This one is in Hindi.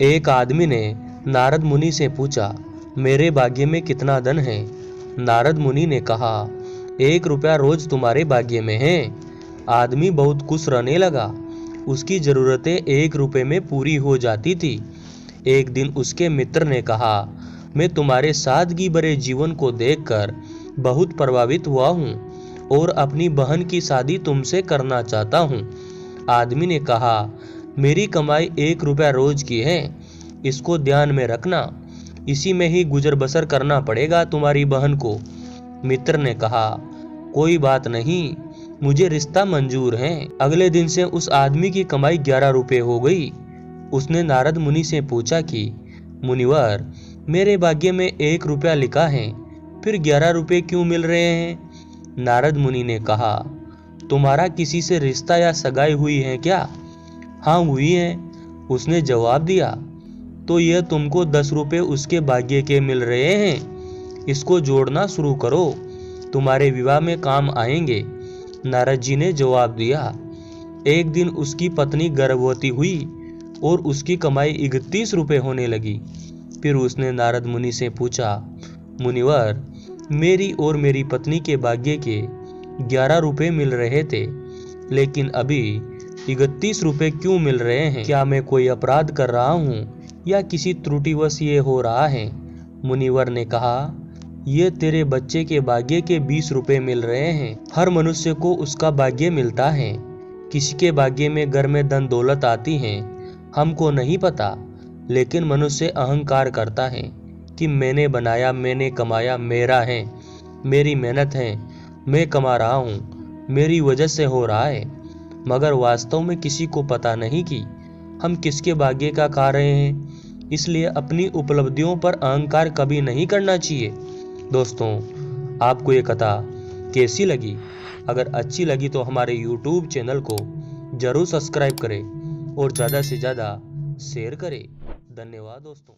एक आदमी ने नारद मुनि से पूछा, मेरे भाग्य में कितना धन है? नारद मुनि ने कहा, 1 रुपया रोज तुम्हारे भाग्य में है। आदमी बहुत खुश रहने लगा। उसकी जरूरतें 1 रुपये में पूरी हो जाती थी। एक दिन उसके मित्र ने कहा, मैं तुम्हारे सादगी भरे जीवन को देखकर बहुत प्रभावित हुआ हूँ और अपनी बहन की शादी तुमसे करना चाहता हूँ। आदमी ने कहा, मेरी कमाई 1 रुपया रोज की है, इसको ध्यान में रखना, इसी में ही गुजर बसर करना पड़ेगा तुम्हारी बहन को। मित्र ने कहा, कोई बात नहीं, मुझे रिश्ता मंजूर है। अगले दिन से उस आदमी की कमाई 11 रुपये हो गई। उसने नारद मुनि से पूछा कि मुनिवर, मेरे भाग्य में 1 रुपया लिखा है, फिर 11 रुपये क्यों मिल रहे हैं? नारद मुनि ने कहा, तुम्हारा किसी से रिश्ता या सगाई हुई है क्या? हाँ हुई है, उसने जवाब दिया। तो यह तुमको 10 रुपये उसके भाग्य के मिल रहे हैं, इसको जोड़ना शुरू करो, तुम्हारे विवाह में काम आएंगे। नारद जी ने जवाब दिया। एक दिन उसकी पत्नी गर्भवती हुई और उसकी कमाई 31 रुपये होने लगी। फिर उसने नारद मुनि से पूछा, मुनिवर, मेरी और मेरी पत्नी के भाग्य के 11 रुपये मिल रहे थे, लेकिन अभी 31 रुपये क्यों मिल रहे हैं? क्या मैं कोई अपराध कर रहा हूँ या किसी त्रुटिवश ये हो रहा है? मुनिवर ने कहा, ये तेरे बच्चे के भाग्य के 20 रुपये मिल रहे हैं। हर मनुष्य को उसका भाग्य मिलता है। किसी के भाग्य में घर में धन दौलत आती है, हमको नहीं पता, लेकिन मनुष्य अहंकार करता है कि मैंने बनाया, मैंने कमाया, मेरा है, मेरी मेहनत है, मैं कमा रहा हूँ, मेरी वजह से हो रहा है। मगर वास्तव में किसी को पता नहीं कि हम किसके भाग्य का खा रहे हैं। इसलिए अपनी उपलब्धियों पर अहंकार कभी नहीं करना चाहिए। दोस्तों, आपको ये कथा कैसी लगी? अगर अच्छी लगी तो हमारे YouTube चैनल को जरूर सब्सक्राइब करें और ज़्यादा से ज़्यादा शेयर करें। धन्यवाद दोस्तों।